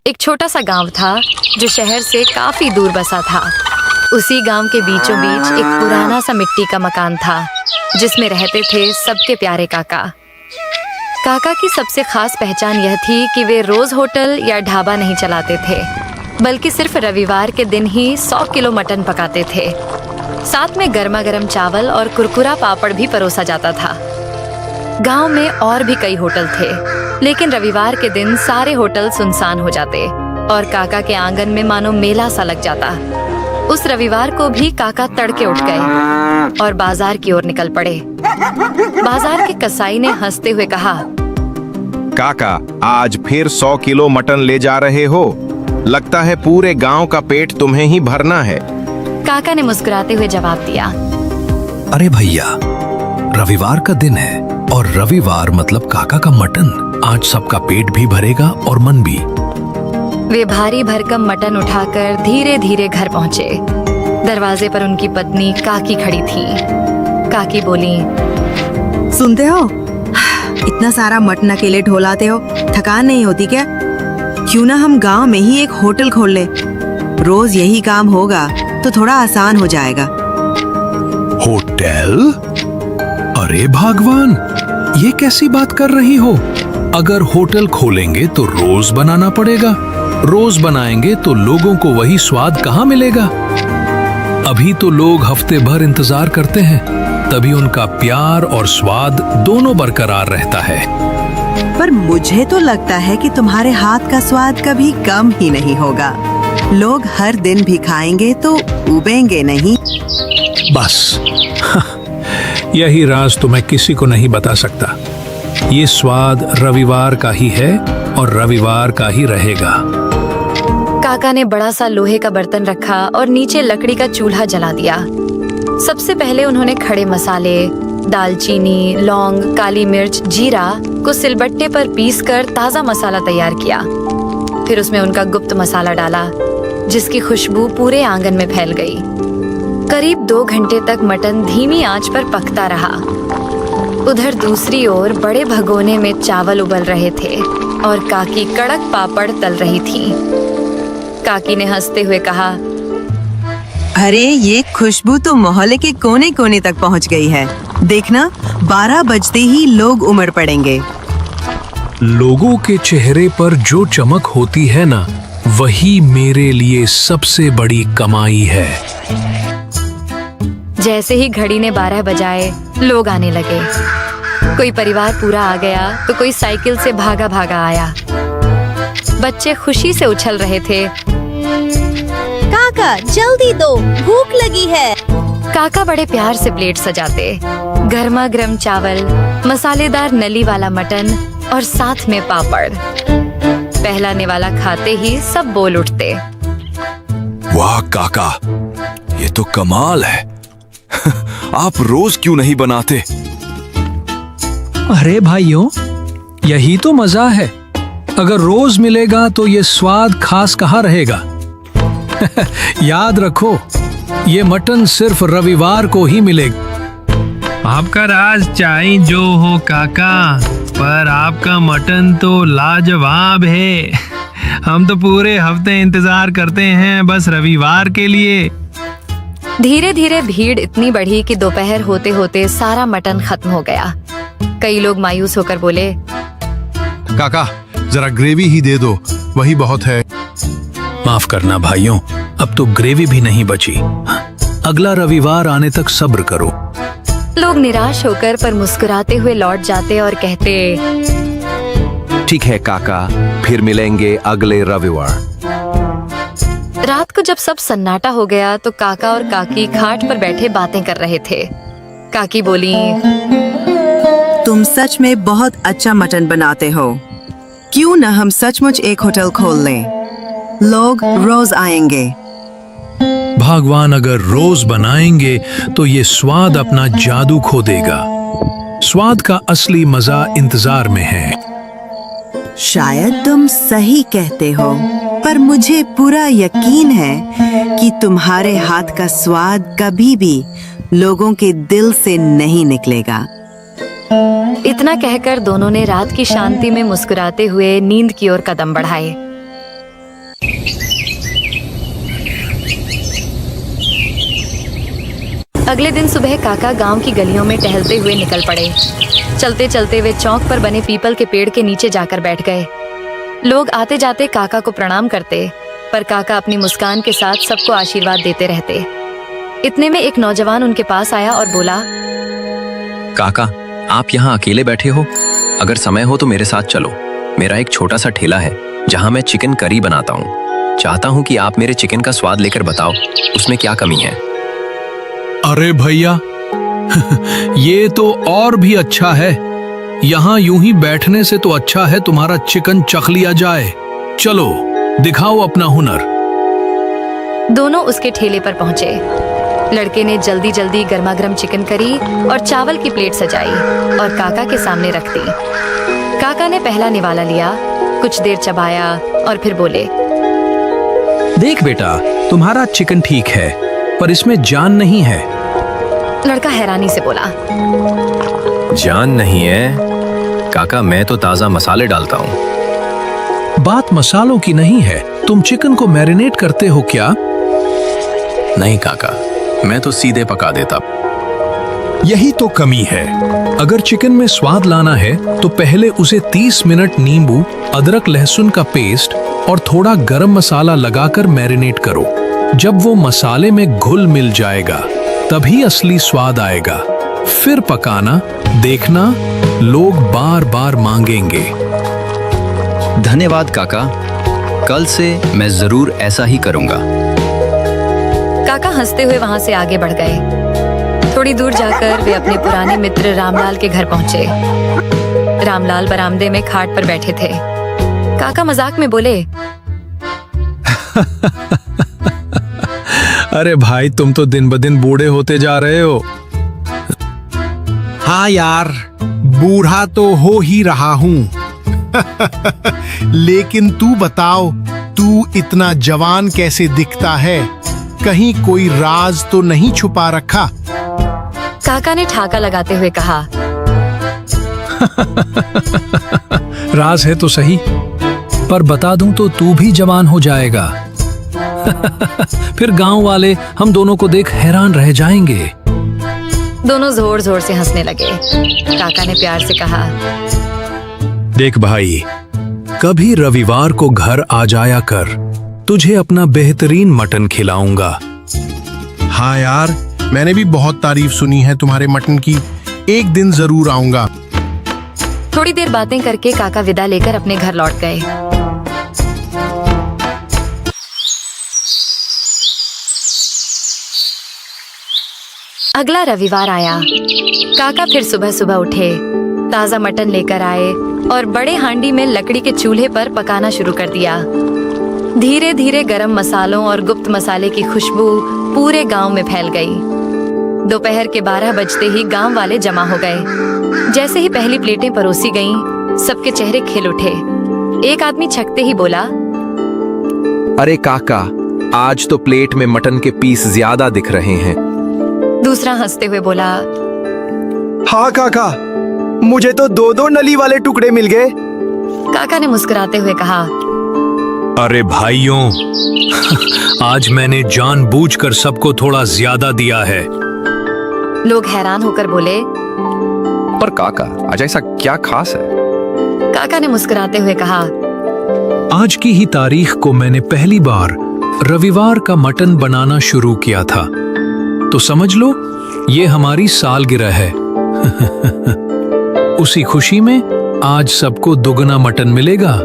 एक छोटा सा गांव था जो शहर से काफी दूर बसा था। उसी गांव के बीचों बीच एक पुराना सा मिट्टी का मकान था जिसमें रहते थे सबके प्यारे काका। काका की सबसे खास पहचान यह थी कि वे रोज होटल या ढाबा नहीं चलाते थे, बल्कि सिर्फ रविवार के दिन ही 100 किलो मटन पकाते थे। साथ में गर्मा गर्म चावल और कुरकुरा पापड़ भी परोसा जाता था। गांव में और भी कई होटल थे, लेकिन रविवार के दिन सारे होटल सुनसान हो जाते और काका के आंगन में मानो मेला सा लग जाता। उस रविवार को भी काका तड़के उठ गए और बाजार की ओर निकल पड़े। बाजार के कसाई ने हंसते हुए कहा, काका, आज फिर 100 किलो मटन ले जा रहे हो? लगता है पूरे गांव का पेट तुम्हें ही भरना है। काका ने मुस्कुराते हुए जवाब दिया, अरे भैया, रविवार का दिन है और रविवार मतलब काका का मटन। आज सबका पेट भी भरेगा और मन भी। वे भारी भरकम मटन उठाकर धीरे धीरे घर पहुंचे। दरवाजे पर उनकी पत्नी काकी खड़ी थी। काकी बोली, सुनते हो, इतना सारा मटन अकेले ढोलाते हो, थकान नहीं होती क्या? क्यों ना हम गांव में ही एक होटल खोल ले। रोज यही काम होगा तो थोड़ा आसान हो जाएगा। होटल? अरे भगवान, ये कैसी बात कर रही हो? अगर होटल खोलेंगे तो रोज बनाना पड़ेगा। रोज बनाएंगे तो लोगों को वही स्वाद कहाँ मिलेगा? अभी तो लोग हफ्ते भर इंतजार करते हैं, तभी उनका प्यार और स्वाद दोनों बरकरार रहता है। पर मुझे तो लगता है कि तुम्हारे हाथ का स्वाद कभी कम ही नहीं होगा। लोग हर दिन भी खाएंगे तो उबेंगे नहीं। बस यही राज तो मैं किसी को नहीं बता सकता। ये स्वाद रविवार का ही है और रविवार का ही रहेगा। काका ने बड़ा सा लोहे का बर्तन रखा और नीचे लकड़ी का चूल्हा जला दिया। सबसे पहले उन्होंने खड़े मसाले, दालचीनी, लौंग, काली मिर्च, जीरा को सिलबट्टे पर पीसकर ताजा मसाला तैयार किया। फिर उसमें उनका गुप्त मसाला डाला, जिसकी खुशबू पूरे आंगन में फैल गई। करीब 2 घंटे तक मटन धीमी आंच पर पकता रहा। उधर दूसरी ओर बड़े भगोने में चावल उबल रहे थे और काकी कड़क पापड़ तल रही थी। काकी ने हंसते हुए कहा, अरे ये खुशबू तो मोहल्ले के कोने कोने तक पहुंच गई है। देखना, 12 बजते ही लोग उमड़ पड़ेंगे। लोगों के चेहरे पर जो चमक होती है ना, वही मेरे लिए सबसे बड़ी कमाई है। जैसे ही घड़ी ने 12 बजाए, लोग आने लगे। कोई परिवार पूरा आ गया तो कोई साइकिल से भागा भागा आया। बच्चे खुशी से उछल रहे थे। काका, जल्दी दो, भूख लगी है। काका बड़े प्यार से प्लेट सजाते। गर्मा गर्म चावल, मसालेदार नली वाला मटन और साथ में पापड़। पहला निवाला खाते ही सब बोल उठते, वाह काका, ये तो कमाल है। आप रोज क्यों नहीं बनाते? अरे भाइयों, यही तो मजा है। अगर रोज मिलेगा तो ये स्वाद खास कहाँ रहेगा? याद रखो, ये मटन सिर्फ रविवार को ही मिलेगा। आपका राज चाहे जो हो काका, पर आपका मटन तो लाजवाब है। हम तो पूरे हफ्ते इंतजार करते हैं बस रविवार के लिए। धीरे धीरे भीड़ इतनी बढ़ी कि दोपहर होते होते सारा मटन खत्म हो गया। कई लोग मायूस होकर बोले, काका, जरा ग्रेवी ही दे दो, वही बहुत है। माफ करना भाइयों, अब तो ग्रेवी भी नहीं बची। अगला रविवार आने तक सब्र करो। लोग निराश होकर पर मुस्कुराते हुए लौट जाते और कहते, ठीक है काका, फिर मिलेंगे अगले रविवार। रात को जब सब सन्नाटा हो गया तो काका और काकी खाट पर बैठे बातें कर रहे थे। काकी बोली, तुम सच में बहुत अच्छा मटन बनाते हो। क्यों न हम सचमुच एक होटल खोल लें? लोग रोज आएंगे। भगवान अगर रोज बनाएंगे तो ये स्वाद अपना जादू खो देगा। स्वाद का असली मजा इंतजार में है। शायद तुम सही कहते हो, पर मुझे पूरा यकीन है कि तुम्हारे हाथ का स्वाद कभी भी लोगों के दिल से नहीं निकलेगा। इतना कहकर दोनों ने रात की शांति में मुस्कुराते हुए नींद की ओर कदम बढ़ाए। अगले दिन सुबह काका गांव की गलियों में टहलते हुए निकल पड़े। चलते चलते वे चौक पर बने पीपल के पेड़ के नीचे जाकर बैठ गए। लोग आते जाते काका को प्रणाम करते, पर काका अपनी मुस्कान के साथ सबको आशीर्वाद देते रहते। इतने में एक नौजवान उनके पास आया और बोला, काका, आप यहाँ अकेले बैठे हो? अगर समय हो तो मेरे साथ चलो। मेरा एक छोटा सा ठेला है जहाँ मैं चिकन करी बनाता हूँ। चाहता हूँ कि आप मेरे चिकन का स्वाद लेकर बताओ उसमें क्या कमी है। अरे भैया, ये तो और भी अच्छा है। यहाँ यूं ही बैठने से तो अच्छा है तुम्हारा चिकन चख लिया जाए। चलो दिखाओ अपना हुनर। दोनों उसके ठेले पर पहुंचे। लड़के ने जल्दी जल्दी गर्मागर्म चिकन करी और चावल की प्लेट सजाई और काका के सामने रख दी। काका ने पहला निवाला लिया, कुछ देर चबाया और फिर बोले, देख बेटा, तुम्हारा चिकन ठीक है पर इसमें जान नहीं है। लड़का हैरानी से बोला, जान नहीं है काका, मैं तो ताजा मसाले डालता हूँ। बात मसालों की नहीं है, तुम चिकन को मैरिनेट करते हो क्या? नहीं काका, मैं तो सीधे पका देता। यही तो कमी है। अगर चिकन में स्वाद लाना है तो पहले उसे 30 मिनट नींबू, अदरक लहसुन का पेस्ट और थोड़ा गरम मसाला लगाकर मैरिनेट करो। जब वो मसाले में घुल मिल जाएगा तभी असली स्वाद आएगा। फिर पकाना, देखना लोग बार बार मांगेंगे। धन्यवाद काका, कल से मैं जरूर ऐसा ही करूंगा। काका हंसते हुए वहां से आगे बढ़ गए। थोड़ी दूर जाकर वे अपने पुराने मित्र रामलाल के घर पहुंचे। रामलाल बरामदे में खाट पर बैठे थे। काका मजाक में बोले, अरे भाई, तुम तो दिन ब दिन बूढ़े होते जा रहे हो। हाँ यार, बूढ़ा तो हो ही रहा हूँ। लेकिन तू बताओ, तू इतना जवान कैसे दिखता है? कहीं कोई राज तो नहीं छुपा रखा? काका ने ठाका लगाते हुए कहा, राज है तो सही, पर बता दूं तो तू भी जवान हो जाएगा। फिर गांव वाले हम दोनों को देख हैरान रह जाएंगे। दोनों जोर जोर से हंसने लगे। काका ने प्यार से कहा, देख भाई, कभी रविवार को घर आ जाया कर, तुझे अपना बेहतरीन मटन खिलाऊंगा। हाँ यार, मैंने भी बहुत तारीफ सुनी है तुम्हारे मटन की। एक दिन जरूर आऊंगा। थोड़ी देर बातें करके काका विदा लेकर अपने घर लौट गए। अगला रविवार आया। काका फिर सुबह सुबह उठे, ताजा मटन लेकर आए और बड़े हांडी में लकड़ी के चूल्हे पर पकाना शुरू कर दिया। धीरे धीरे गरम मसालों और गुप्त मसाले की खुशबू पूरे गांव में फैल गई। दोपहर के 12 बजते ही गांव वाले जमा हो गए। जैसे ही पहली प्लेटें परोसी गईं, सबके चेहरे खिल उठे। एक आदमी छकते ही बोला, अरे काका, आज तो प्लेट में मटन के पीस ज्यादा दिख रहे हैं। दूसरा हंसते हुए बोला, हाँ काका, मुझे तो 2-2 नली वाले टुकड़े मिल गए। काका ने मुस्कुराते हुए कहा, अरे भाइयों, आज मैंने जानबूझकर सबको थोड़ा ज्यादा दिया है। लोग हैरान होकर बोले, पर काका, आज ऐसा क्या खास है? काका ने मुस्कुराते हुए कहा, आज की ही तारीख को मैंने पहली बार रविवार का मटन बनाना शुरू किया था, तो समझ लो ये हमारी सालगिरह है। उसी खुशी में आज सबको दुगना मटन मिलेगा।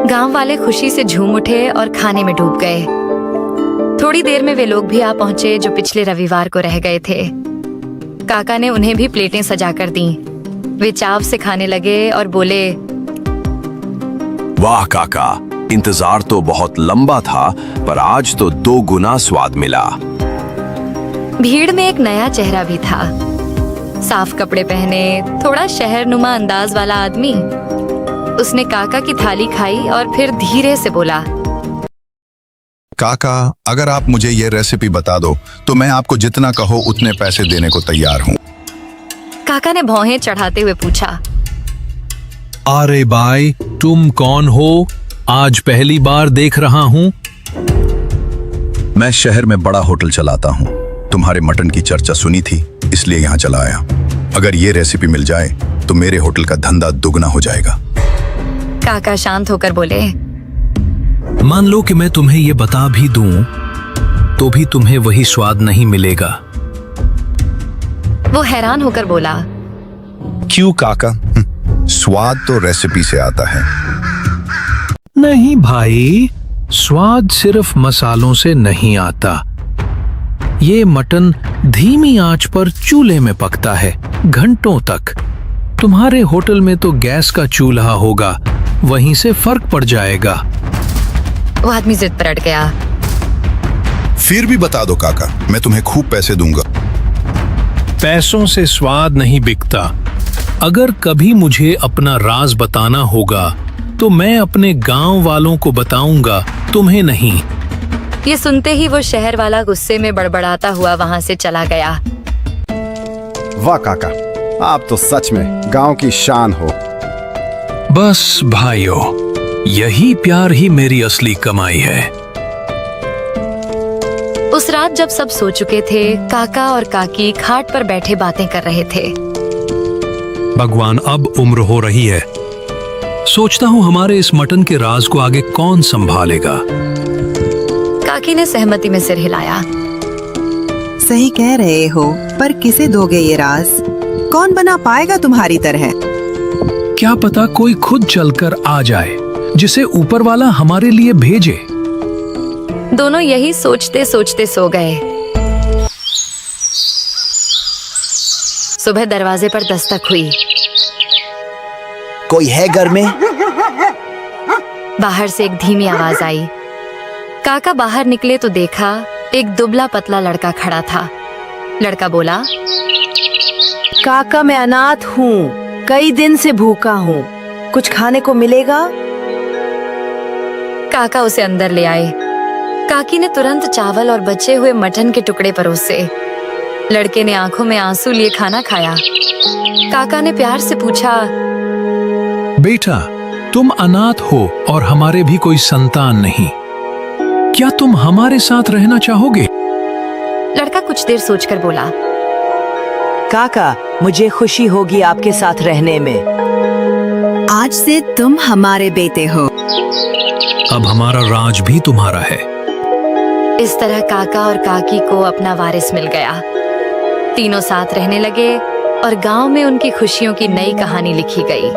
गांव वाले खुशी से झूम उठे और खाने में डूब गए। थोड़ी देर में वे लोग भी आ पहुंचे जो पिछले रविवार को रह गए थे। काका ने उन्हें भी प्लेटें सजाकर दी। वे चाव से खाने लगे और बोले, वाह काका, इंतजार तो बहुत लंबा था, पर आज तो 2 गुना स्वाद मिला। भीड़ में एक नया चेहरा भी था। साफ कपड़े पहने, थोड़ा शहरनुमा अंदाज वाला आदमी। उसने काका की थाली खाई और फिर धीरे से बोला, काका, अगर आप मुझे ये रेसिपी बता दो तो मैं आपको जितना कहो उतने पैसे देने को तैयार हूँ। काका ने भौहें चढ़ाते हुए पूछा, अरे भाई, तुम कौन हो? आज पहली बार देख रहा हूँ। मैं शहर में बड़ा होटल चलाता हूँ। तुम्हारे मटन की चर्चा सुनी थी, इसलिए यहाँ चला आया। अगर ये रेसिपी मिल जाए तो मेरे होटल का धंधा दुगना हो जाएगा। काका शांत होकर बोले, मान लो कि मैं तुम्हें ये बता भी दूं तो भी तुम्हें वही स्वाद नहीं मिलेगा। वो हैरान होकर बोला, क्यों काका? स्वाद तो रेसिपी से आता है। नहीं भाई, स्वाद सिर्फ मसालों से नहीं आता। ये मटन धीमी आंच पर चूल्हे में पकता है घंटों तक। तुम्हारे होटल में तो गैस का चूल्हा होगा, वहीं से फर्क पड़ जाएगा। वो आदमी जिद पर अड़ गया। फिर भी बता दो काका, मैं तुम्हें खूब पैसे दूंगा। पैसों से स्वाद नहीं बिकता। अगर कभी मुझे अपना राज बताना होगा तो मैं अपने गांव वालों को बताऊंगा, तुम्हें नहीं। ये सुनते ही वो शहर वाला गुस्से में बड़बड़ाता हुआ वहां से चला गया। वाह काका, आप तो सच में गांव की शान हो। बस भाइयों, यही प्यार ही मेरी असली कमाई है। उस रात जब सब सो चुके थे, काका और काकी खाट पर बैठे बातें कर रहे थे। भगवान, अब उम्र हो रही है। सोचता हूँ हमारे इस मटन के राज को आगे कौन संभालेगा। काकी ने सहमति में सिर हिलाया। सही कह रहे हो, पर किसे दोगे ये राज? कौन बना पाएगा तुम्हारी तरह? क्या पता कोई खुद चलकर आ जाए, जिसे ऊपर वाला हमारे लिए भेजे। दोनों यही सोचते सोचते सो गए। सुबह दरवाजे पर दस्तक हुई। कोई है घर में? बाहर से एक धीमी आवाज आई। काका बाहर निकले तो देखा एक दुबला पतला लड़का खड़ा था। लड़का बोला, काका मैं अनाथ हूँ, कई दिन से भूखा हूँ, कुछ खाने को मिलेगा? काका उसे अंदर ले आए। काकी ने तुरंत चावल और बचे हुए मटन के टुकड़े परोसे। लड़के ने आंखों में आंसू लिए खाना खाया। काका ने प्यार से पूछा, बेटा, तुम अनाथ हो और हमारे भी कोई संतान नहीं, क्या तुम हमारे साथ रहना चाहोगे? लड़का कुछ देर सोचकर बोला, काका मुझे खुशी होगी आपके साथ रहने में। आज से तुम हमारे बेटे हो। अब हमारा राज भी तुम्हारा है। इस तरह काका और काकी को अपना वारिस मिल गया। तीनों साथ रहने लगे और गांव में उनकी खुशियों की नई कहानी लिखी गई।